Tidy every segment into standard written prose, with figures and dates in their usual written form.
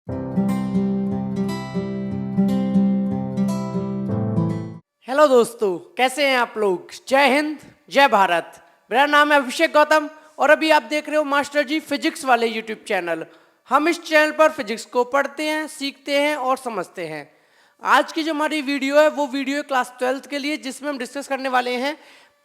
Hello दोस्तों, कैसे हैं आप लोग। जय हिंद, जय भारत। मेरा नाम है अभिषेक गौतम और अभी आप देख रहे हो मास्टर जी फिजिक्स वाले यूट्यूब चैनल। हम इस चैनल पर फिजिक्स को पढ़ते हैं, सीखते हैं और समझते हैं। आज की जो हमारी वीडियो है वो वीडियो है क्लास 12th के लिए, जिसमें हम डिस्कस करने वाले हैं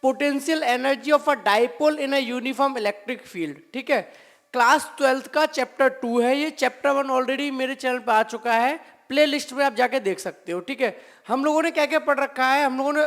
potential energy of a dipole in a uniform electric field. ठीक है, क्लास 12th का चैप्टर 2 है ये। चैप्टर 1 ऑलरेडी मेरे चैनल पर आ चुका है, प्ले लिस्ट में आप जाके देख सकते हो। ठीक है, हम लोगों ने क्या क्या पढ़ रखा है, हम लोगों ने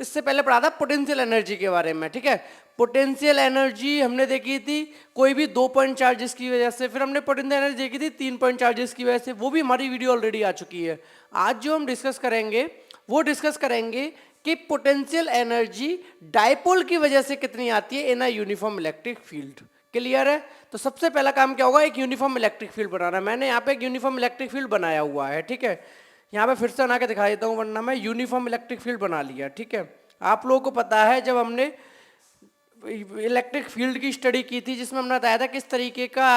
इससे पहले पढ़ा था पोटेंशियल एनर्जी के बारे में। ठीक है, पोटेंशियल एनर्जी हमने देखी थी कोई भी 2 पॉइंट चार्जेस की वजह से, फिर हमने पोटेंशियल एनर्जी देखी थी 3 पॉइंट चार्जेस की वजह से, वो भी हमारी वीडियो ऑलरेडी आ चुकी है। आज जो हम डिस्कस करेंगे वो डिस्कस करेंगे कि पोटेंशियल एनर्जी डाइपोल की वजह से कितनी आती है in a uniform electric field. Clear है। तो सबसे पहला काम क्या होगा, एक यूनिफॉर्म इलेक्ट्रिक फील्ड बनाना। मैंने यहाँ पे एक यूनिफॉर्म इलेक्ट्रिक फील्ड बनाया हुआ है। ठीक है, यहाँ पे फिर से बना के दिखा देता हूँ, वरना मैं यूनिफॉर्म इलेक्ट्रिक फील्ड बना लिया। ठीक है, आप लोगों को पता है जब हमने इलेक्ट्रिक फील्ड की स्टडी की थी, जिसमें हमने बताया था किस तरीके का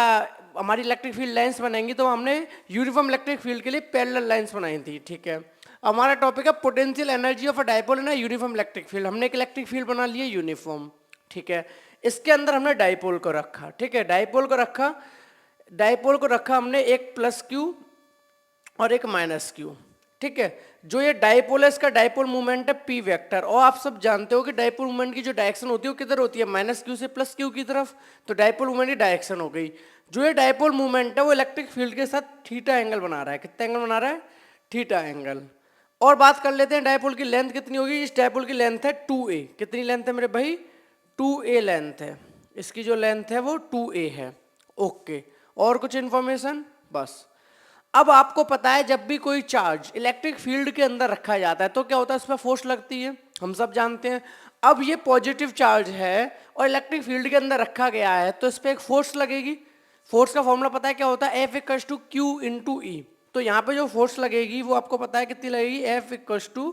हमारी इलेक्ट्रिक फील्ड लाइंस बनेंगी, तो हमने यूनिफॉर्म इलेक्ट्रिक फील्ड के लिए पैरेलल लाइंस बनाई थी। ठीक है, हमारा टॉपिक है potential energy of a dipole in a uniform electric field. हमने एक इलेक्ट्रिक फील्ड बना लिया यूनिफॉर्म। ठीक है, इसके अंदर हमने डाइपोल को रखा। ठीक है, डाइपोल को रखा हमने एक प्लस क्यू और एक माइनस क्यू। ठीक है, जो ये डाइपोल है इसका डाइपोल मूवमेंट है पी वेक्टर, और आप सब जानते हो कि डाइपोल मूवमेंट की जो डायरेक्शन होती है वो किधर होती है, माइनस क्यू से प्लस क्यू की तरफ। तो डाइपोल मूवमेंट की डायरेक्शन हो गई। जो ये डाइपोल मूवमेंट है वो इलेक्ट्रिक फील्ड के साथ थीटा एंगल बना रहा है। कितना एंगल बना रहा है, थीटा एंगल। और बात कर लेते हैं डाइपोल की लेंथ कितनी होगी। इस डाइपोल की लेंथ है 2a। कितनी लेंथ है मेरे भाई, 2a लेंथ है। इसकी जो लेंथ है वो 2a है। ओके, और कुछ इंफॉर्मेशन बस। अब आपको पता है जब भी कोई चार्ज इलेक्ट्रिक फील्ड के अंदर रखा जाता है तो क्या होता है, उस पर फोर्स लगती है, हम सब जानते हैं। अब ये पॉजिटिव चार्ज है और इलेक्ट्रिक फील्ड के अंदर रखा गया है तो इस पर एक फोर्स लगेगी। फोर्स का फॉर्मूला पता है क्या होता है, F equals to q into E. तो यहाँ पे जो फोर्स लगेगी वो आपको पता है कितनी लगेगी, F equals two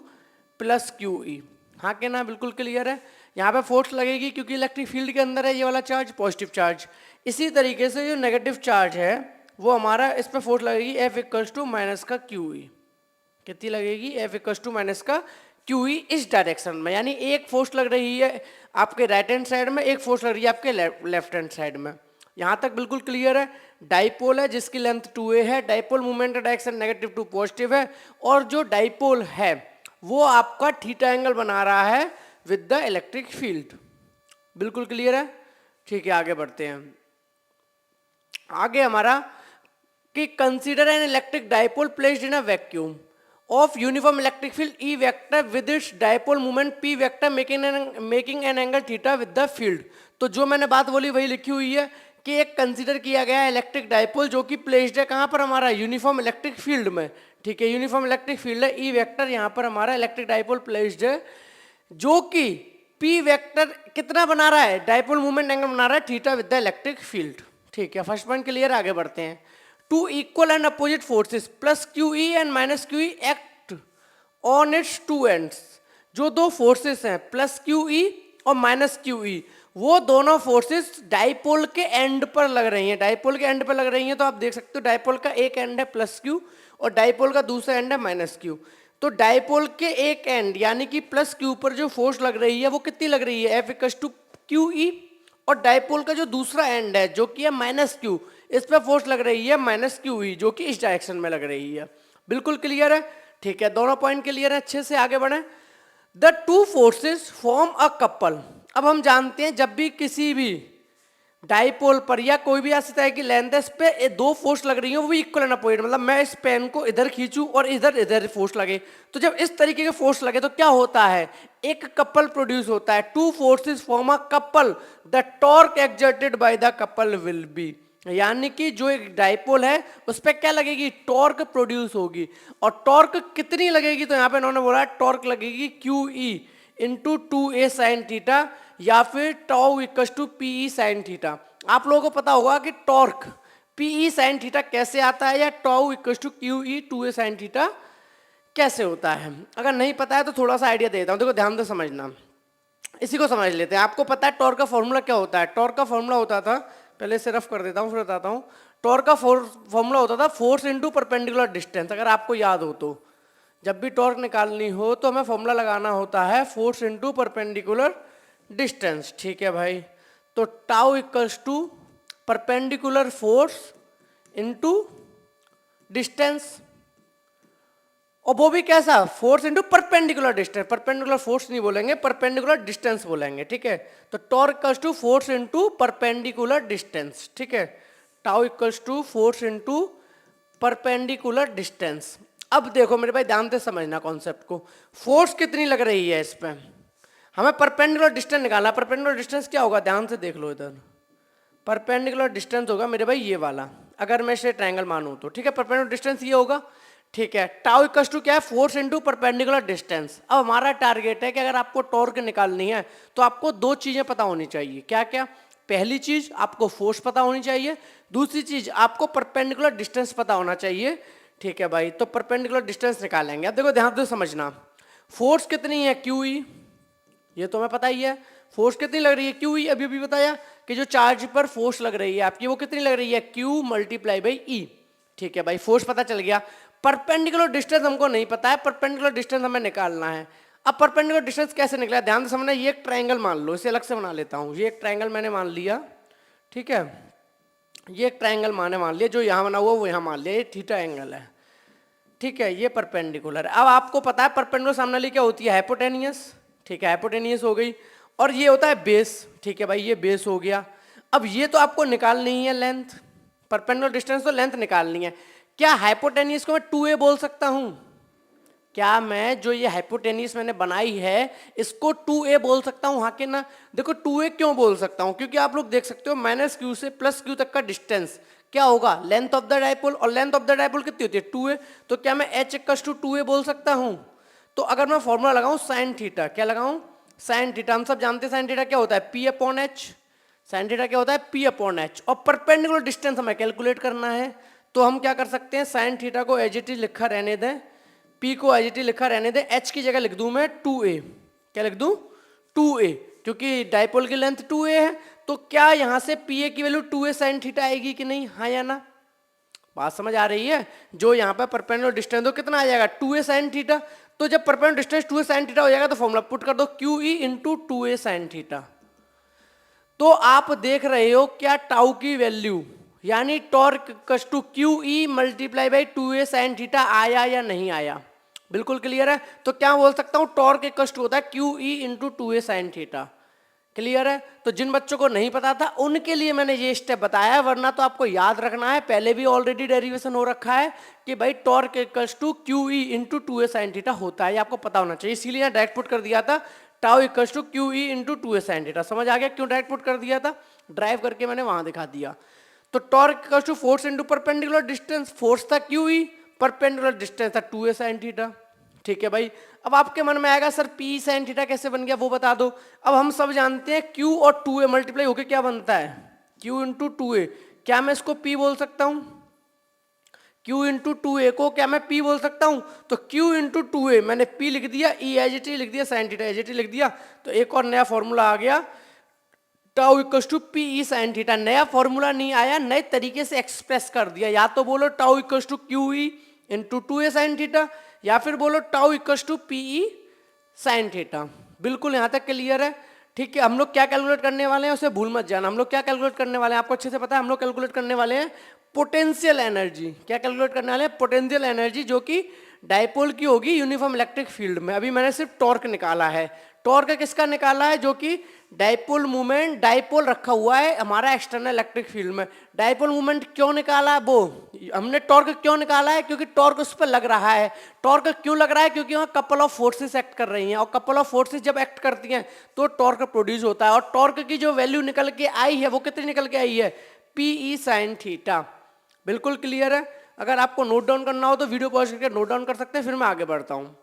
plus q ई। हाँ के ना, बिल्कुल क्लियर है। यहाँ पे फोर्स लगेगी क्योंकि इलेक्ट्रिक फील्ड के अंदर है ये वाला चार्ज, पॉजिटिव चार्ज। इसी तरीके से जो नेगेटिव चार्ज है वो हमारा इस पर फोर्स लगेगी F इक्वल्स टू माइनस का क्यू ई। कितनी लगेगी, F इक्वल्स टू माइनस का क्यू ई इस डायरेक्शन में। यानी एक फोर्स लग रही है आपके राइट हैंड साइड में, एक फोर्स लग रही है आपके लेफ्ट हैंड साइड में। यहाँ तक बिल्कुल क्लियर है। डाइपोल है जिसकी लेंथ 2a है, डाइपोल मूवमेंट का डायरेक्शन नेगेटिव टू पॉजिटिव है, और जो डाइपोल है वो आपका थीटा एंगल बना रहा है विद द इलेक्ट्रिक फील्ड। बिल्कुल क्लियर है। ठीक है, आगे बढ़ते हैं। आगे हमारा कि consider an electric dipole placed in a vacuum of uniform electric field E vector with its dipole movement P vector making an angle theta with the field. तो जो मैंने बात बोली वही लिखी हुई है कि एक कंसीडर किया गया है इलेक्ट्रिक डाइपोल जो कि प्लेस्ड है कहाँ पर, हमारा यूनिफॉर्म इलेक्ट्रिक फील्ड में। ठीक है, यूनिफॉर्म इलेक्ट्रिक फील्ड है, ई वेक्टर यहाँ पर हमारा इलेक्ट्रिक डाइपोल प्लेस्ड है, जो कि पी वेक्टर कितना बना रहा है, डाइपोल मूवमेंट एंगल बना रहा है theta with the electric field. ठीक है, फर्स्ट पॉइंट क्लियर, आगे बढ़ते हैं। Two equal and opposite forces plus q e and minus q e act on its two ends. जो दो फोर्सेस हैं प्लस क्यू ई और माइनस क्यू ई, वो दोनों फोर्सेस डाइपोल के एंड पर लग रही हैं। डाइपोल के एंड पर लग रही हैं तो आप देख सकते हो डाइपोल का एक एंड है प्लस क्यू और डाइपोल का दूसरा एंड है माइनस क्यू। तो डाइपोल के एक एंड यानी कि प्लस क्यू पर जो फोर्स लग रही है वो कितनी लग रही है, F equals to q e, और डाइपोल का जो दूसरा एंड है जो कि है माइनस क्यू, इस पर फोर्स लग रही है माइनस क्यू ई, जो कि इस डायरेक्शन में लग रही है। बिल्कुल क्लियर है। ठीक है, दोनों पॉइंट क्लियर है, अच्छे से आगे बढ़े। The two forces form a couple. अब हम जानते हैं जब भी किसी भी डाइपोल पर या कोई भी ऐसी तरह की लेंथ है, इस पे दो फोर्स लग रही है वो भी इक्वल एंड अपोजिट, मतलब मैं इस पेन को इधर खींचूं और इधर इधर फोर्स लगे, तो जब इस तरीके के फोर्स लगे तो क्या होता है, एक कपल प्रोड्यूस होता है। Two forces form a couple, the torque exerted by the couple will be. यानी कि जो एक डाइपोल है उस पर क्या लगेगी, टॉर्क प्रोड्यूस होगी। और टॉर्क कितनी लगेगी, तो यहाँ पे इन्होंने बोला टॉर्क लगेगी q e into 2a sine theta या फिर tau equals to P E sine theta. आप लोगों को पता होगा कि टॉर्क पी ई साइन थीटा कैसे आता है, या tau equals to q e 2a sine theta कैसे होता है। अगर नहीं पता है तो थोड़ा सा आइडिया देता हूँ, देखो ध्यान से समझना। इसी को समझ लेते हैं। आपको पता है टॉर्क का फॉर्मूला क्या होता है, टॉर्क का फॉर्मूला होता था, पहले से रफ कर देता हूँ फिर बताता हूँ। टॉर्क का फॉर्मूला होता था फोर्स इनटू परपेंडिकुलर डिस्टेंस, अगर आपको याद हो तो। जब भी टॉर्क निकालनी हो तो हमें फॉर्मूला लगाना होता है फोर्स इनटू परपेंडिकुलर डिस्टेंस, ठीक है भाई। तो tau equals to perpendicular force into distance, और वो भी कैसा, force into perpendicular distance, perpendicular force नहीं बोलेंगे, परपेंडिकुलर डिस्टेंस बोलेंगे, ठीक है। तो torque equals to force into perpendicular distance, ठीक है। Tau equals to force into perpendicular distance. अब देखो मेरे भाई ध्यान से समझना कॉन्सेप्ट को, फोर्स कितनी लग रही है इस पे, हमें परपेंडिकुलर डिस्टेंस निकालना। परपेंडिकुलर डिस्टेंस क्या होगा, ध्यान से देख लो इधर, परपेंडिकुलर डिस्टेंस होगा मेरे भाई ये वाला, अगर मैं इसे ट्रायंगल मानूं तो, ठीक है। परपेंडिकुलर डिस्टेंस ये होगा, ठीक है। टाउ इक्वल्स टू क्या है, फोर्स इनटू परपेंडिकुलर डिस्टेंस। अब हमारा टारगेट है कि अगर आपको टॉर्क निकालनी है तो आपको दो चीजें पता होनी चाहिए, क्या क्या। पहली चीज आपको फोर्स पता होनी चाहिए, दूसरी चीज आपको परपेंडिकुलर डिस्टेंस पता होना चाहिए, ठीक है भाई। तो परपेंडिकुलर डिस्टेंस निकालेंगे। अब देखो ध्यान से समझना, फोर्स कितनी है क्यू ई, ये तो हमें पता ही है। फोर्स कितनी लग रही है क्यू ई, अभी बताया कि जो चार्ज पर फोर्स लग रही है आपकी वो कितनी लग रही है, क्यू मल्टीप्लाई बाई ई, ठीक है भाई। फोर्स पता चल गया। परपेंडिकुलर डिस्टेंस हमको नहीं पता है, परपेंडिकुलर डिस्टेंस हमें निकालना है। अब परपेंडिकुलर डिस्टेंस कैसे निकला, ध्यान से समझना। ये एक ट्रायंगल मान लो, इसे अलग से बना लेता हूँ। ये एक ट्रायंगल मैंने मान लिया, ठीक है। ये एक ट्रायंगल मान लिया, जो यहाँ बना हुआ वो यहाँ मान लिया, ये थीटा एंगल है, ठीक है। ये परपेंडिकुलर। अब आपको पता है परपेंडिकुलर सामने वाली क्या होती है, हाइपोटेनियस, ठीक है। हाइपोटेनियस हो गई, और ये होता है बेस, ठीक है भाई, ये बेस हो गया। अब ये तो आपको निकालनी ही है लेंथ, परपेंडिकुलर डिस्टेंस तो लेंथ निकालनी है। क्या हाइपोटेनियस को मैं 2a बोल सकता हूं, क्या मैं जो ये हाइपोटेनियस मैंने बनाई है इसको 2a बोल सकता हूं, हाँ कि ना। देखो 2a क्यों बोल सकता हूं, क्योंकि आप लोग देख सकते हो माइनस क्यू से प्लस क्यू तक का डिस्टेंस क्या होगा, लेंथ ऑफ द डायपोल, और लेंथ ऑफ द डायपोल कितनी होती है 2a। तो क्या मैं h इक्वल्स टू 2a बोल सकता हूं। तो अगर मैं फॉर्मूला लगाऊं साइन थीटा, क्या लगाऊं, साइन थीटा। हम सब जानते हैं साइन थीटा क्या होता है, p upon H. Sine theta क्या होता है, p अपॉन एच। और परपेंडिकुलर डिस्टेंस हमें कैलकुलेट करना है, तो हम क्या कर सकते हैं, साइन थीटा को एज इट इज लिखा रहने दें, p को एज इट इज लिखा रहने दें, h की जगह लिख दूं मैं 2a। क्या लिख दूं, 2a, क्योंकि डायपोल की लेंथ 2a है। तो क्या यहां से pa की वैल्यू 2a साइन थीटा आएगी कि नहीं, हाँ या ना। बात समझ आ रही है। जो यहाँ पे परपेंडिकुलर डिस्टेंस हो कितना आ जाएगा, 2a साइन थीटा। तो जब perpendicular distance 2a sine theta हो जाएगा तो फॉर्मूला पुट कर दो, QE into 2a sine theta. तो आप देख रहे हो क्या, टाउ की वैल्यू यानी torque equals to QE multiply by 2a sine theta आया या नहीं आया, बिल्कुल क्लियर है। तो क्या बोल सकता हूं, टॉर्क इक्वल्स टू होता है QE into 2a sine theta, clear है। तो जिन बच्चों को नहीं पता था उनके लिए मैंने ये स्टेप बताया है, वरना तो आपको याद रखना है, पहले भी ऑलरेडी डेरिवेशन हो रखा है कि भाई torque equals to QE into 2a sine theta होता है, ये आपको पता होना चाहिए। इसीलिए डायरेक्ट पुट कर दिया था tau equals to QE into 2a sine theta. समझ आ गया क्यों डायरेक्ट पुट कर दिया था, ड्राइव करके मैंने वहां दिखा दिया। तो torque equals to force into perpendicular distance, force था QE, परपेंडिकुलर डिस्टेंस था 2a साइन थीटा, ठीक है भाई। अब आपके मन में आएगा सर P साइन थीटा कैसे बन गया, वो बता दो। अब हम सब जानते हैं Q और 2a मल्टीप्लाई होके क्या बनता है, Q इंटू 2a। क्या मैं इसको P बोल सकता हूं, Q इंटू 2a को क्या मैं P बोल सकता हूं। तो Q इंटू 2a मैंने P लिख दिया, E एज इट इज लिख दिया, sine theta as it is लिख दिया। तो एक और नया फॉर्मूला आ गया, tau equals to PE sine theta. नया फॉर्मूला नहीं आया, नए तरीके से एक्सप्रेस कर दिया। या तो बोलो tau equals to QE into 2a sine theta, या फिर बोलो tau equals to PE sine theta. बिल्कुल यहाँ तक क्लियर है, ठीक है। हम लोग क्या कैलकुलेट करने वाले हैं उसे भूल मत जाना। हम लोग क्या कैलकुलेट करने वाले हैं आपको अच्छे से पता है, हम लोग कैलकुलेट करने वाले हैं पोटेंशियल एनर्जी। क्या कैलकुलेट करने वाले हैं, पोटेंशियल एनर्जी, जो कि डायपोल की होगी यूनिफॉर्म इलेक्ट्रिक फील्ड में। अभी मैंने सिर्फ टॉर्क निकाला है। टॉर्क किसका निकाला है, जो कि डायपोल मूवमेंट, डायपोल रखा हुआ है हमारा एक्सटर्नल इलेक्ट्रिक फील्ड में। डायपोल मूवमेंट क्यों निकाला है, वो हमने टॉर्क क्यों निकाला है, क्योंकि टॉर्क उस पर लग रहा है। टॉर्क क्यों लग रहा है, क्योंकि वहाँ कपल ऑफ फोर्सेस एक्ट कर रही हैं, और कपल ऑफ फोर्सेस जब एक्ट करती हैं तो टॉर्क प्रोड्यूस होता है। और टॉर्क की जो वैल्यू निकल के आई है वो कितनी निकल के आई है, PE साइन थीटा। बिल्कुल क्लियर है। अगर आपको नोट डाउन करना हो तो वीडियो पॉज करके नोट डाउन कर सकते हैं, फिर मैं आगे बढ़ता हूँ,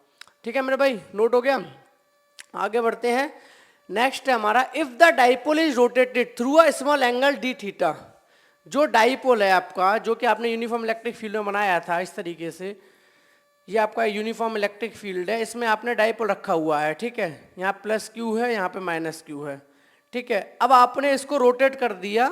ठीक है मेरे भाई। नोट हो गया, आगे बढ़ते हैं। नेक्स्ट है हमारा, if the dipole is rotated through a small angle d theta. जो डाइपोल है आपका, जो कि आपने यूनिफॉर्म इलेक्ट्रिक फील्ड में बनाया था इस तरीके से, ये आपका यूनिफॉर्म इलेक्ट्रिक फील्ड है, इसमें आपने डाइपोल रखा हुआ है, ठीक है। यहाँ प्लस Q है, यहाँ पे माइनस Q है, ठीक है। अब आपने इसको रोटेट कर दिया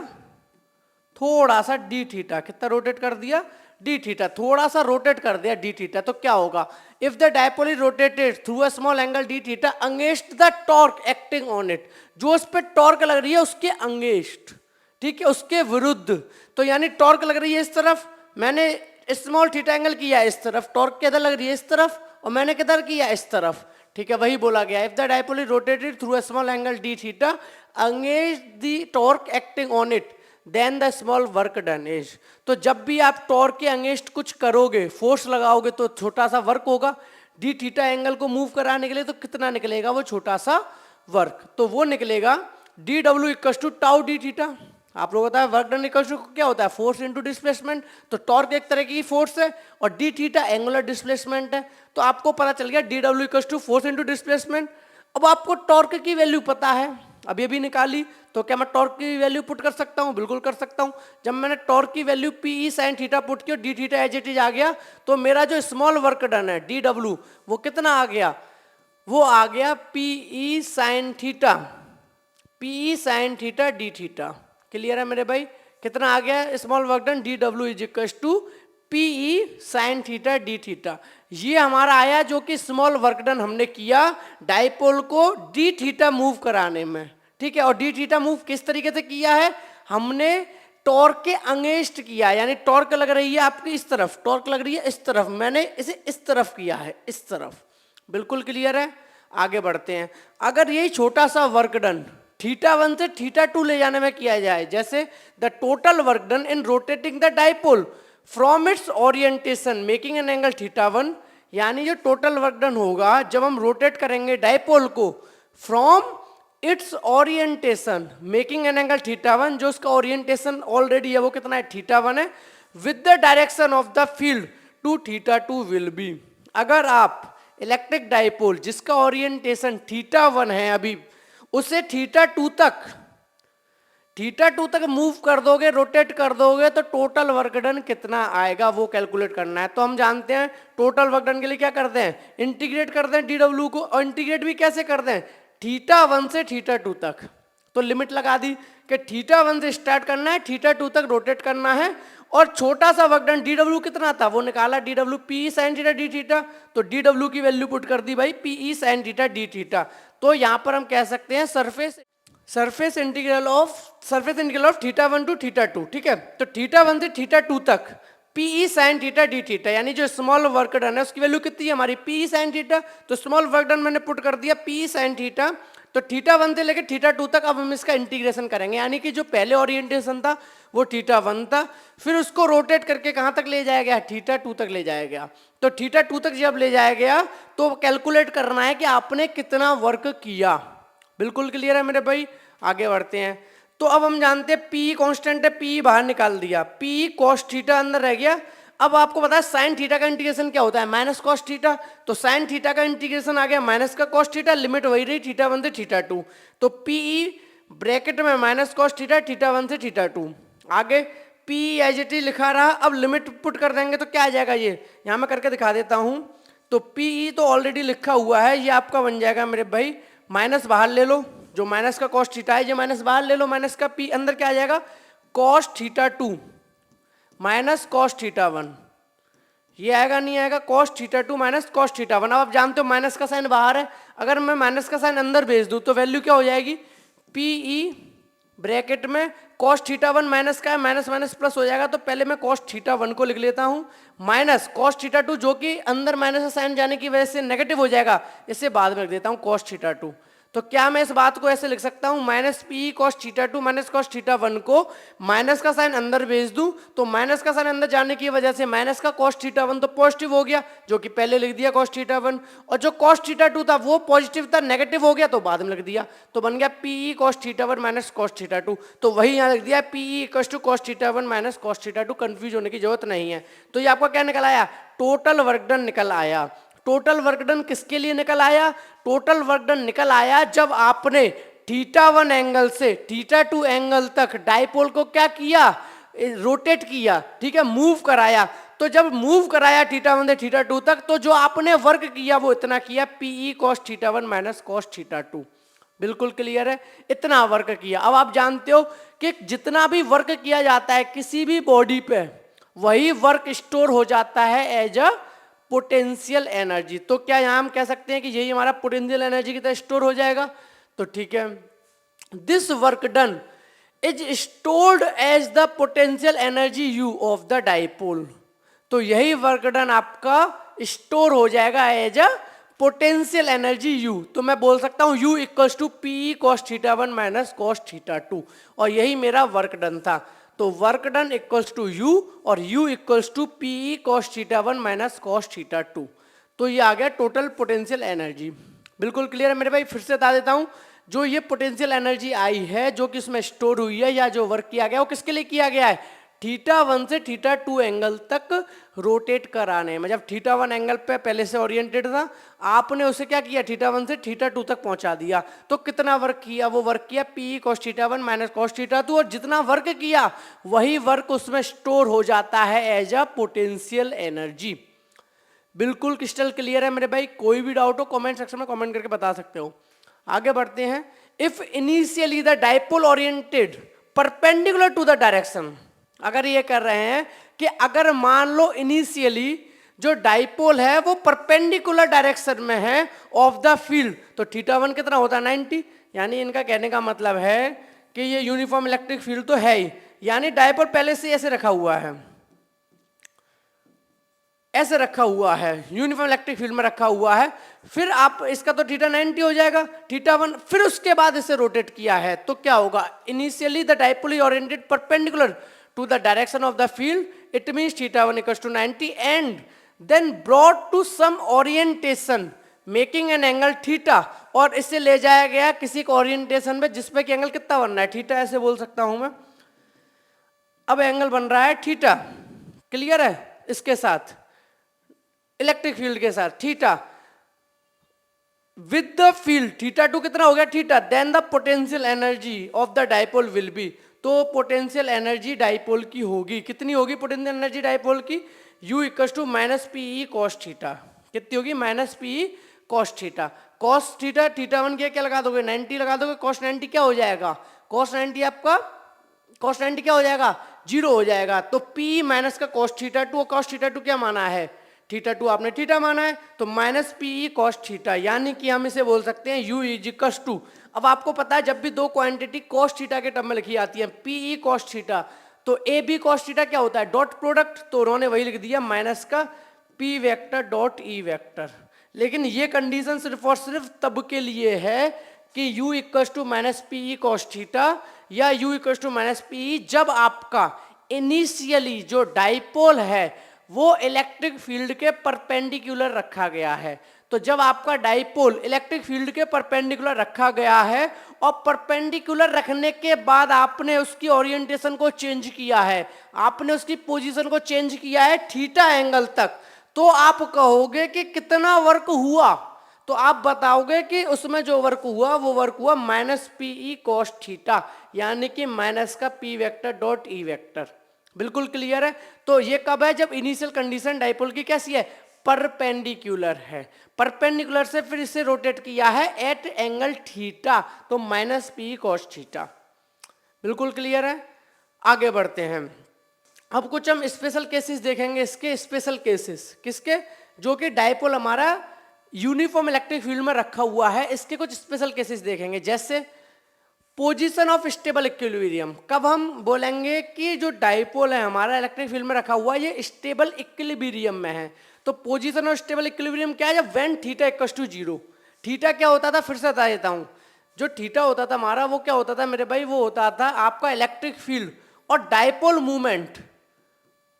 थोड़ा सा डी थीटा, कितना रोटेट कर दिया, डी थीटा, थोड़ा सा रोटेट कर दिया डी थीटा, तो क्या होगा, if the dipole is rotated through a small angle d theta against the torque acting on it, जो उस पर टॉर्क लग रही है उसके अगेंस्ट, ठीक है, उसके विरुद्ध, तो यानी टॉर्क लग रही है इस तरफ, मैंने स्मॉल थीटा एंगल किया इस तरफ, टॉर्क किधर लग रही है इस तरफ, और मैंने किधर किया इस तरफ, ठीक है, वही बोला गया, if the dipole is rotated through a small angle d theta against the torque acting on it then the small work done is, तो जब भी आप टॉर्क के अगेंस्ट कुछ करोगे, फोर्स लगाओगे, तो छोटा सा वर्क होगा, डी थीटा एंगल को मूव कराने के लिए, तो कितना निकलेगा वो छोटा सा वर्क, तो वो निकलेगा डी डब्ल्यू equal to tau d theta. आप लोगों को पता है वर्क डन इक्वल टू क्या होता है, फोर्स इनटू डिस्प्लेसमेंट, तो टॉर्क एक तरह की फोर्स है और डी थीटा एंगुलर डिस्प्लेसमेंट है, तो आपको पता चल गया डी डब्ल्यू equal to force into displacement. अब आपको टॉर्क की वैल्यू पता है, अब ये भी निकाली, तो क्या मैं टॉर्क की वैल्यू पुट कर सकता हूँ, बिल्कुल कर सकता हूँ। जब मैंने टॉर्क की वैल्यू पी ई साइन थीटा पुट की और D theta as it is आ गया, तो मेरा जो स्मॉल वर्क डन है डी डब्ल्यू वो कितना आ गया, वो आ गया पी ई साइन थीटा, पी ई sine theta D theta. Clear है मेरे भाई, कितना आ गया small work done D W is equal to P E sine theta D theta, ये हमारा आया जो कि स्मॉल वर्क डन हमने किया डाइपोल को डी थीटा मूव कराने में, ठीक है। और डी थीटा मूव किस तरीके से किया है, हमने टॉर्क के अगेंस्ट किया, यानी टॉर्क लग रही है आपकी इस तरफ, टॉर्क लग रही है इस तरफ, मैंने इसे इस तरफ किया है, इस तरफ। बिल्कुल क्लियर है, आगे बढ़ते हैं। अगर यही छोटा सा वर्क डन थीटा 1 से थीटा 2 ले जाने में किया जाए, जैसे the total work done in rotating the dipole from its orientation making an angle theta 1, यानी जो टोटल वर्क डन होगा जब हम रोटेट करेंगे डाइपोल को from its orientation making an angle theta 1, जो उसका ओरिएंटेशन ऑलरेडी है वो कितना है, थीटा 1 है, with the direction of the field to theta 2 will be. अगर आप इलेक्ट्रिक डाइपोल जिसका ओरिएंटेशन थीटा 1 है अभी, उसे थीटा 2 तक मूव कर दोगे, रोटेट कर दोगे, तो टोटल वर्क डन कितना आएगा वो कैलकुलेट करना है। तो हम जानते हैं टोटल वर्क डन के लिए क्या करते हैं, इंटीग्रेट करते हैं डी डब्ल्यू को, और इंटीग्रेट भी कैसे करते हैं, थीटा 1 से थीटा 2 तक। तो लिमिट लगा दी कि थीटा 1 से स्टार्ट करना है, थीटा 2 तक रोटेट करना है, और छोटा सा वर्क डन डी डब्ल्यू कितना था वो निकाला, D W P sine theta D theta, तो डी डब्ल्यू की वैल्यू पुट कर दी भाई पी ई साइन थीटा डी थीटा। तो यहाँ पर हम कह सकते हैं surface integral of theta 1 two theta 2, ठीक है। तो थीटा 1 से थीटा 2 तक P E sine theta D theta, यानी जो स्मॉल वर्क डन है उसकी वैल्यू कितनी है हमारी पी ई साइन थीटा, तो स्मॉल वर्क डन मैंने पुट कर दिया पी ई साइन थीटा। तो थीटा 1 से लेकर थीटा 2 तक अब हम इसका इंटीग्रेशन करेंगे, यानी कि जो पहले ओरिएंटेशन था वो थीटा 1 था, फिर उसको रोटेट करके कहाँ तक ले जाया गया, थीटा 2 तक ले जाया गया। तो थीटा 2 तक जब ले जाया गया तो कैलकुलेट करना है कि आपने कितना वर्क किया। बिल्कुल क्लियर है मेरे भाई, आगे बढ़ते हैं। तो अब हम जानते हैं पी कांस्टेंट है, पी बाहर निकाल दिया, पी कॉस थीटा अंदर रह गया। अब आपको पता है साइन थीटा का इंटीग्रेशन क्या होता है, माइनस कॉस थीटा, तो साइन थीटा का इंटीग्रेशन आ गया माइनस का कॉस थीटा, लिमिट वही रही थीटा 1 से थीटा 2, तो पी ब्रैकेट में माइनस कॉस थीटा, थीटा 1 से थीटा 2, आगे पी एज इट इज लिखा रहा। अब लिमिट पुट कर देंगे तो क्या आ जाएगा, ये यहाँ मैं करके दिखा देता हूँ। तो पी तो ऑलरेडी लिखा हुआ है, ये आपका बन जाएगा मेरे भाई, माइनस बाहर ले लो, जो माइनस का कॉस थीटा है ये माइनस बाहर ले लो, माइनस का पी अंदर क्या आ जाएगा, cos theta 2 minus cos theta 1, ये आएगा नहीं आएगा, cos theta 2 minus cos theta 1। अब आप जानते हो माइनस का साइन बाहर है, अगर मैं माइनस का साइन अंदर भेज दूं तो वैल्यू क्या हो जाएगी, पी ई ब्रैकेट में कॉस थीटा 1 माइनस का है, माइनस माइनस प्लस हो जाएगा, तो पहले मैं कॉस थीटा 1 को लिख लेता हूं, माइनस कॉस थीटा 2 जो कि अंदर माइनस का साइन जाने की वजह से नेगेटिव हो जाएगा, इसे बाद में लिख देता हूं कॉस थीटा 2। तो क्या मैं इस बात को ऐसे लिख सकता हूं, minus P cos theta 2 minus cos theta 1 को माइनस का साइन अंदर भेज दूं, तो माइनस का साइन अंदर जाने की वजह से माइनस का कॉस थीटा 1 तो पॉजिटिव हो गया, जो कि पहले लिख दिया कॉस थीटा 1, और जो कॉस थीटा 2 था वो पॉजिटिव था, नेगेटिव हो गया तो बाद में लिख दिया, तो बन गया p cos theta 1 minus cos theta 2। तो वही यहाँ लिख दिया p equals to cos theta 1 minus cos theta 2, confuse होने की जरूरत नहीं है। तो ये आपका क्या निकल आया, टोटल वर्क डन निकल आया। टोटल वर्क डन किसके लिए निकल आया, टोटल वर्क डन निकल आया जब आपने थीटा 1 एंगल से थीटा 2 एंगल तक डाइपोल को क्या किया, रोटेट किया, ठीक है, मूव कराया। तो जब मूव कराया थीटा 1 से थीटा 2 तक, तो जो आपने वर्क किया वो इतना किया, P cos theta 1 minus cos theta 2। बिल्कुल क्लियर है, इतना वर्क किया। अब आप जानते हो कि जितना भी वर्क किया जाता है किसी भी बॉडी पे, वही वर्क स्टोर हो जाता है एज अ पोटेंशियल एनर्जी। तो क्या यहाँ हम कह सकते हैं कि यही हमारा पोटेंशियल एनर्जी की तरह स्टोर हो जाएगा? तो ठीक है, this work done is stored as the potential energy U of the dipole. तो यही वर्क डन आपका स्टोर हो जाएगा as a potential energy U. तो मैं बोल सकता हूं U equals to P cos theta 1 minus cos theta 2, और यही मेरा वर्क डन था। तो work done equals to U और U equals to P cos theta 1 minus cos theta 2। तो ये आ गया टोटल पोटेंशियल एनर्जी। बिल्कुल क्लियर है मेरे भाई? फिर से बता देता हूं, जो ये पोटेंशियल एनर्जी आई है जो कि इसमें स्टोर हुई है या जो वर्क किया गया वो किसके लिए किया गया है? थीटा 1 से थीटा 2 एंगल तक रोटेट कराने में। जब थीटा 1 एंगल पे पहले से ओरिएंटेड था, आपने उसे क्या किया? थीटा 1 से थीटा 2 तक पहुंचा दिया। तो कितना वर्क किया? वो वर्क किया P cos theta 1 minus cos theta 2, और जितना वर्क किया वही वर्क उसमें स्टोर हो जाता है एज अ पोटेंशियल एनर्जी। बिल्कुल क्रिस्टल क्लियर है मेरे भाई? कोई भी डाउट हो कमेंट सेक्शन में कमेंट करके बता सकते हो। आगे बढ़ते हैं। If initially the dipole oriented perpendicular to the direction, अगर ये कर रहे हैं कि अगर मान लो इनिशियली जो डाइपोल है वो परपेंडिकुलर डायरेक्शन में है ऑफ द फील्ड, तो थीटा 1 कितना होता है? 90। यानी इनका कहने का मतलब है कि ये यूनिफॉर्म इलेक्ट्रिक फील्ड तो है ही, यानी डाइपोल पहले से ऐसे रखा हुआ है, ऐसे रखा हुआ है, यूनिफॉर्म इलेक्ट्रिक फील्ड में रखा हुआ है। फिर आप इसका तो थीटा 90 हो जाएगा, थीटा 1, फिर उसके बाद इसे रोटेट किया है तो क्या होगा? Initially the dipole is oriented perpendicular to the direction of the field, it means theta 1 equals to 90, and then brought to some orientation making an angle theta, और इसे ले जाया गया किसी को ओरिएंटेशन में जिसपे कि एंगल कितना बनना है? थीटा, ऐसे बोल सकता हूं मैं। अब एंगल बन रहा है थीटा, क्लियर है? इसके साथ इलेक्ट्रिक फील्ड के साथ theta with the field, theta 2 कितना हो गया? Theta, then the potential energy of the dipole will be, तो पोटेंशियल एनर्जी डाइपोल की होगी, कितनी होगी पोटेंशियल एनर्जी डाइपोल की? U equals to minus p e cos theta. कितनी होगी? Minus p e cos theta. Cos theta, theta 1 क्या लगा दोगे? 90 लगा दोगे। कॉस 90 क्या हो जाएगा? कॉस 90 आपका, कॉस 90 क्या हो जाएगा? 0 हो जाएगा। तो P माइनस का कॉस थीटा 2, कॉस थीटा 2 क्या माना है? थीटा 2 आपने थीटा माना है, तो minus p e cos theta, यानी कि हम इसे बोल सकते हैं U इज इक्वल्स टू, अब आपको पता है जब भी दो क्वांटिटी कॉस थीटा के टर्म में लिखी जाती है, पी ई कॉस थीटा, तो ए बी कॉस थीटा क्या होता है? डॉट प्रोडक्ट, तो उन्होंने वही लिख दिया माइनस का P vector dot E vector. लेकिन ये कंडीशन सिर्फ और सिर्फ तब के लिए है कि U equals to minus p e cos theta या U equals to minus p e, जब आपका इनिशियली जो डाइपोल है वो इलेक्ट्रिक फील्ड के परपेंडिकुलर रखा गया है। तो जब आपका डाइपोल इलेक्ट्रिक फील्ड के परपेंडिकुलर रखा गया है और परपेंडिकुलर रखने के बाद आपने उसकी ओरिएंटेशन को चेंज किया है, आपने उसकी पोजीशन को चेंज किया है थीटा एंगल तक, तो आप कहोगे कि कितना वर्क हुआ? तो आप बताओगे कि उसमें जो वर्क हुआ वो वर्क हुआ minus p e cos theta, यानी कि माइनस का P vector dot E vector. बिल्कुल क्लियर है? तो ये कब है? जब इनिशियल कंडीशन डाइपोल की कैसी है? परपेंडिकुलर है। परपेंडिकुलर से फिर इसे रोटेट किया है एट एंगल थीटा, तो माइनस पी कॉस थीटा। बिल्कुल क्लियर है? आगे बढ़ते हैं। अब कुछ हम स्पेशल केसेस देखेंगे, इसके स्पेशल केसेस किसके? जो कि डाइपोल हमारा यूनिफॉर्म इलेक्ट्रिक फील्ड में रखा हुआ है, इसके कुछ स्पेशल केसेस देखेंगे। जैसे पोजीशन ऑफ स्टेबल इक्विलिब्रियम, कब हम बोलेंगे कि जो डाइपोल है हमारा इलेक्ट्रिक फील्ड में रखा हुआ है ये स्टेबल इक्विलिब्रियम में है। तो पोजीशन ऑफ स्टेबल इक्विलिब्रियम क्या है? जब when theta equals to 0। Theta क्या होता था? फिर से बता देता हूं। जो थीटा होता था हमारा वो क्या होता था मेरे भाई? वो होता था आपका इलेक्ट्रिक फील्ड और डाइपोल मूवमेंट,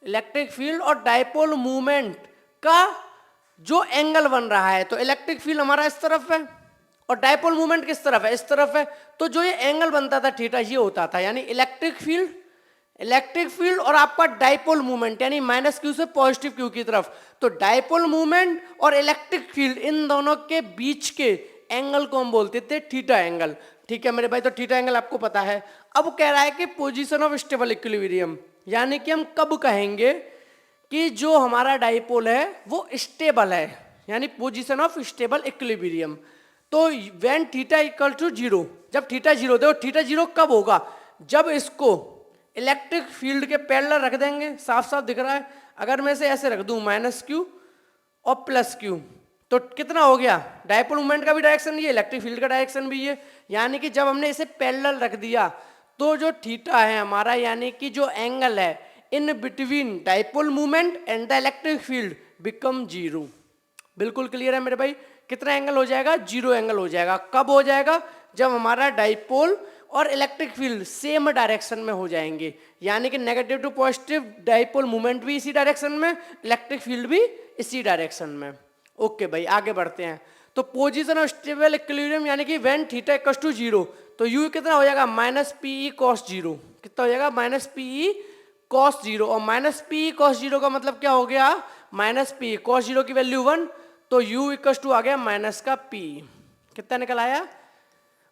इलेक्ट्रिक फील्ड और डाइपोल मूवमेंट का जो एंगल बन रहा है। तो इलेक्ट्रिक फील्ड हमारा इस तरफ है और डाइपोल मूवमेंट किस तरफ है? इस तरफ है। तो जो ये एंगल बनता था थीटा, ये होता था, यानी इलेक्ट्रिक फील्ड और आपका डाइपोल मूवमेंट, यानी माइनस क्यू से पॉजिटिव क्यू की तरफ। तो डाइपोल मूवमेंट और इलेक्ट्रिक फील्ड, इन दोनों के बीच के एंगल को हम बोलते थे थीटा एंगल। ठीक है मेरे भाई? तो थीटा एंगल आपको पता है। अब कह रहा है कि पोजीशन ऑफ स्टेबल इक्विलिब्रियम, यानी कि हम कब कहेंगे कि जो हमारा डाइपोल है वो स्टेबल है, यानी पोजीशन ऑफ स्टेबल इक्विलिब्रियम। तो when theta equal to zero, जब थीटा जीरो, देखो थीटा जीरो कब होगा, जब इसको इलेक्ट्रिक फील्ड के पैरेलल रख देंगे, साफ साफ दिख रहा है। अगर मैं इसे ऐसे रख दूं माइनस क्यू और प्लस क्यू, तो कितना हो गया, डायपोल मोमेंट का भी डायरेक्शन ये, इलेक्ट्रिक फील्ड का डायरेक्शन भी ये, यानी कि जब हमने इसे पैरेलल रख दिया तो जो थीटा है हमारा, यानी कि जो एंगल है in between dipole movement and the electric field become zero. बिल्कुल क्लियर है मेरे भाई, कितना एंगल हो जाएगा, जीरो एंगल हो जाएगा। कब हो जाएगा, जब हमारा डायपोल और इलेक्ट्रिक फील्ड सेम डायरेक्शन में हो जाएंगे, यानी कि negative to positive dipole movement भी इसी डायरेक्शन में, इलेक्ट्रिक फील्ड भी इसी डायरेक्शन में। ओके भाई, आगे बढ़ते हैं। तो पोजीशन ऑफ स्टेबल इक्विलिब्रियम यानी कि when theta equals to zero, तो यू कितना हो जाएगा, माइनस पीई कॉस जीरो, कितना हो जाएगा, माइनस पीई कॉस जीरो। और माइनस पीई कॉस जीरो का मतलब क्या हो गया, माइनस पी कॉस जीरो की वैल्यू 1, तो u इक्वल्स टू आ गया माइनस का p, कितना निकल आया,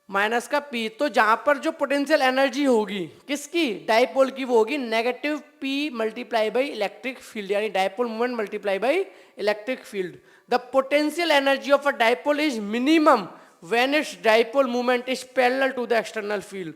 माइनस का p। तो जहां पर जो पोटेंशियल एनर्जी होगी किसकी, डायपोल की, वो होगी negative p multiply by electric field, यानी dipole movement multiply by electric field. The potential energy of a dipole is minimum when it's dipole movement is parallel to the external field.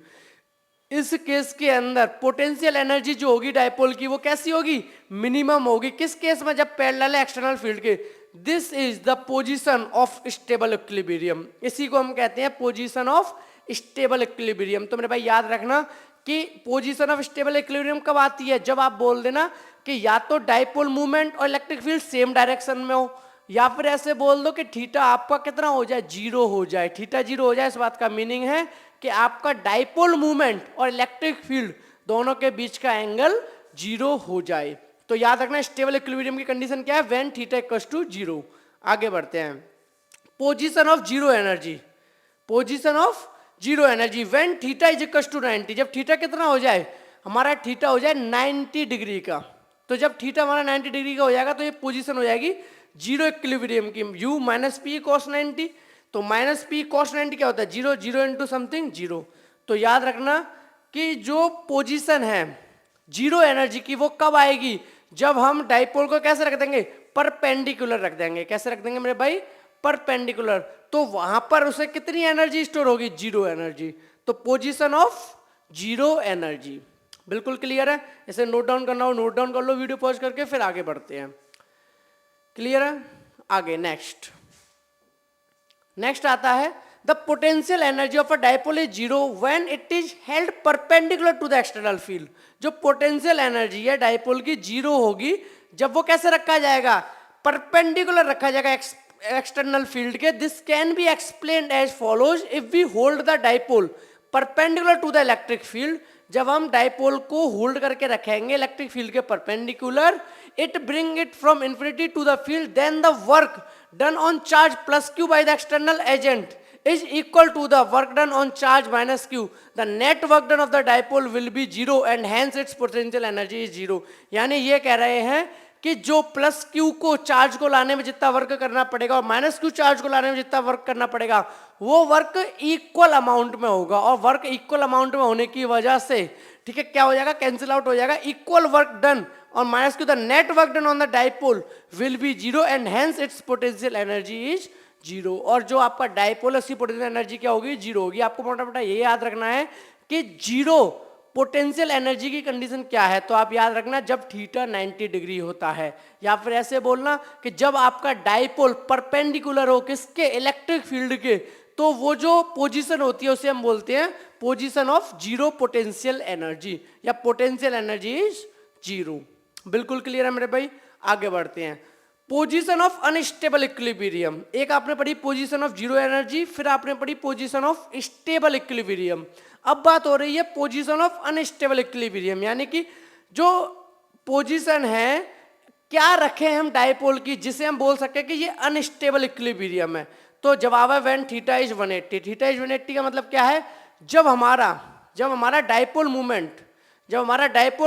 इस case के अंदर potential energy जो होगी dipole की, वो कैसी होगी, मिनिमम होगी। किस केस में, जब पैरेलल है एक्सटर्नल फील्ड के। This is the position of stable equilibrium, इसी को हम कहते हैं पोजीशन ऑफ स्टेबल इक्विलिब्रियम। तो मेरे भाई याद रखना कि पोजीशन ऑफ स्टेबल इक्विलिब्रियम कब आती है, जब आप बोल देना कि या तो डायपोल मूवमेंट और इलेक्ट्रिक फील्ड सेम डायरेक्शन में हो, या फिर ऐसे बोल दो कि थीटा आपका कितना हो जाए, जीरो हो जाए। थीटा जीरो हो जाए, इस बात का मीनिंग है कि आपका डायपोल मूवमेंट और इलेक्ट्रिक फील्ड दोनों के बीच का एंगल जीरो हो जाए। तो याद रखना स्टेबल इक्विलिब्रियम की कंडीशन क्या है, when theta equals to zero. आगे बढ़ते हैं, position of zero energy, position of zero energy when theta is equals to 90, जब थीटा कितना हो जाए, हमारा थीटा हो जाए 90 डिग्री का। तो जब थीटा हमारा 90 डिग्री का हो जाएगा तो ये पोजीशन हो जाएगी जीरो इक्विलिब्रियम की, u माइनस पी कॉस 90। तो माइनस पी कॉस 90 क्या होता है, zero, zero into something zero. तो याद रखना कि जो पोजीशन है जीरो एनर्जी की वो कब आएगी, जब हम डायपोल को कैसे रख देंगे, परपेंडिकुलर रख देंगे। कैसे रख देंगे मेरे भाई, परपेंडिकुलर। तो वहां पर उसे कितनी एनर्जी स्टोर होगी, जीरो एनर्जी। तो पोजीशन ऑफ जीरो एनर्जी। बिल्कुल क्लियर है, इसे नोट डाउन करना हो नोट डाउन कर लो वीडियो पॉज करके, फिर आगे बढ़ते हैं। क्लियर है, आगे नेक्स्ट आता है the potential energy of a dipole is zero when it is held perpendicular to the external field. जो पोटेंशियल एनर्जी है डायपोल की जीरो होगी जब वो कैसे रखा जाएगा, परपेंडिकुलर रखा जाएगा एक्सटर्नल फील्ड के। This can be explained as follows, if we hold the dipole perpendicular to the electric field, जब हम डायपोल को होल्ड करके रखेंगे इलेक्ट्रिक फील्ड के perpendicular, it bring it from infinity to the field, then the work done on charge plus q by the external agent is equal to the work done on charge minus q. The net work done of the dipole will be zero and hence its potential energy is zero. यानी ये कह रहे हैं कि जो plus Q को charge को लाने में जितना वर्क करना पड़ेगा और माइनस क्यू चार्ज को लाने में जितना वर्क करना पड़ेगा, वो वर्क इक्वल अमाउंट में होगा। और वर्क इक्वल अमाउंट में होने की वजह से, ठीक है, क्या हो जाएगा, कैंसिल आउट हो जाएगा। इक्वल वर्क डन और minus Q, the net work done on the dipole will be zero and hence it's potential energy is zero. और जो आपका डायपोल है उसकी पोटेंशियल एनर्जी क्या होगी, जीरो होगी। आपको मोटा मोटा ये याद रखना है कि जीरो पोटेंशियल एनर्जी की कंडीशन क्या है, तो आप याद रखना जब थीटा 90 डिग्री होता है, या फिर ऐसे बोलना कि जब आपका डायपोल परपेंडिकुलर हो किसके, इलेक्ट्रिक फील्ड के, तो वो जो पोजीशन होती है उसे हम बोलते हैं position of zero potential energy, या पोटेंशियल एनर्जी इज जीरो। बिल्कुल क्लियर है मेरे भाई, आगे बढ़ते हैं। पोजीशन ऑफ अनस्टेबल इक्विलिब्रियम, एक आपने पढ़ी पोजीशन ऑफ जीरो एनर्जी, फिर आपने पढ़ी पोजीशन ऑफ स्टेबल इक्विलिब्रियम। अब बात हो रही है पोजीशन ऑफ अनस्टेबल इक्विलिब्रियम, यानी कि जो पोजीशन है क्या रखें हम डायपोल की जिसे हम बोल सकते हैं कि ये अनस्टेबल इक्विलिब्रियम है। तो जवाब है when theta is 180। Theta is 180 का मतलब क्या है, जब हमारा डायपोल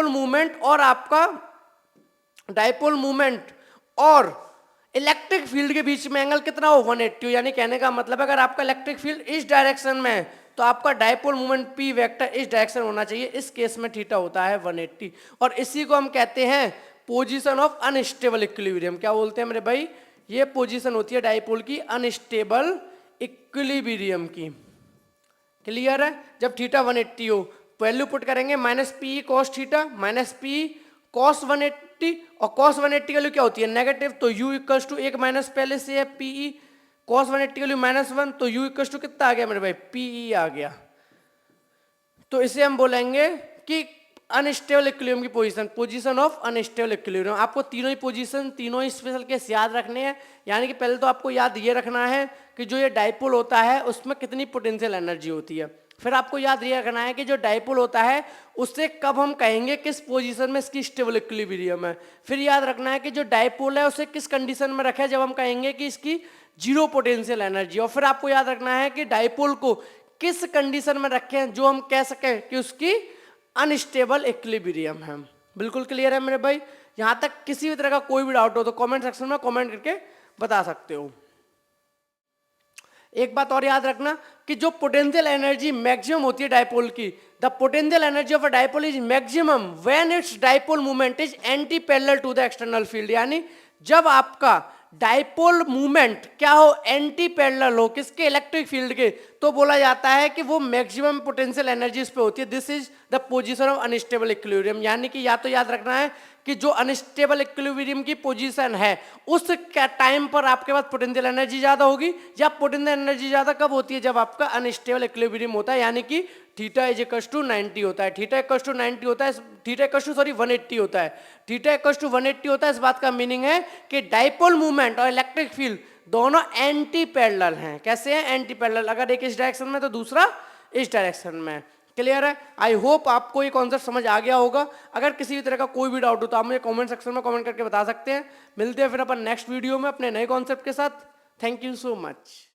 मूवमेंट और आपका डायपोल मूवमेंट और इलेक्ट्रिक फील्ड के बीच में एंगल कितना हो, 180। यानी कहने का मतलब अगर आपका इलेक्ट्रिक फील्ड इस डायरेक्शन में है तो आपका डायपोल मूवमेंट पी वेक्टर इस डायरेक्शन होना चाहिए। इस केस में थीटा होता है 180 और इसी को हम कहते हैं पोजीशन ऑफ अनस्टेबल इक्विलिब्रियम। क्या बोलते हैं मेरे भाई, ये पोजीशन होती है डायपोल की अनस्टेबल इक्विलिब्रियम की। क्लियर है? जब थीटा 180 हो, वैल्यू पुट करेंगे minus P cos theta minus P cos 180, और कॉस 180 की वैल्यू क्या होती है? नेगेटिव, तो यू इक्वल्स टू एक माइनस पहले से है पीई, कॉस 180 की वैल्यू -1, तो यू इक्वल्स टू कितना आ गया मेरे भाई? पीई आ गया। तो इसे हम बोलेंगे कि अनस्टेबल इक्विलिब्रियम की पोजीशन ऑफ अनस्टेबल इक्विलिब्रियम। आपको तीनों ही पोजीशन, तीनों ही स्पेशल केस याद रखने हैं। यानी कि पहले तो आपको याद ये रखना है कि जो ये डाइपोल होता है उसमें कितनी पोटेंशियल एनर्जी होती है। फिर आपको याद ये रखना है कि जो डाइपोल होता है उससे कब हम कहेंगे किस पोजीशन में इसकी स्टेबल इक्विलिब्रियम है। फिर याद रखना है कि जो डाइपोल है उसे किस कंडीशन में रखे जब हम कहेंगे कि इसकी जीरो पोटेंशियल एनर्जी। और फिर आपको याद रखना है कि डाइपोल को किस कंडीशन में रखें जो हम कह सकें कि उसकी अनस्टेबल इक्विलिब्रियम है। बिल्कुल क्लियर है मेरे भाई? यहां तक किसी भी तरह का कोई भी डाउट हो तो कमेंट सेक्शन में कमेंट करके बता सकते हो। एक बात और याद रखना कि जो पोटेंशियल एनर्जी मैक्सिमम होती है डाइपोल की, the potential energy of a dipole is maximum when its dipole movement is anti parallel to the external field. यानी जब आपका डाइपोल मूवमेंट क्या हो? एंटी पैरेलल हो किसके? इलेक्ट्रिक फील्ड के, तो बोला जाता है कि वो मैक्सिमम पोटेंशियल एनर्जी इस पे होती है। This is the position of unstable equilibrium. यानी कि या तो याद रखना है कि जो अनस्टेबल इक्विलिब्रियम की पोजीशन है उस टाइम पर आपके पास पोटेंशियल एनर्जी ज्यादा होगी, या पोटेंशियल एनर्जी ज्यादा कब होती है? जब आपका अनस्टेबल इक्विलिब्रियम होता है, यानी कि थीटा इज इक्वल्स टू 90 होता है। थीटा इक्वल्स टू 90 होता है, थीटा इक्वल्स टू 180 होता है। थीटा इक्वल्स टू 180 होता है। इस बात का मीनिंग है कि डाइपोल मूवमेंट और इलेक्ट्रिक फील्ड दोनों एंटी पैरेलल हैं। कैसे हैं? Anti parallel. अगर एक इस डायरेक्शन में तो दूसरा इस डायरेक्शन में। क्लियर है? आई होप आपको ये कॉन्सेप्ट समझ आ गया होगा। अगर किसी भी तरह का कोई भी डाउट हो तो आप मुझे कमेंट सेक्शन में कमेंट करके बता सकते हैं। मिलते हैं फिर अपन नेक्स्ट वीडियो में अपने नए कॉन्सेप्ट के साथ। Thank you so much.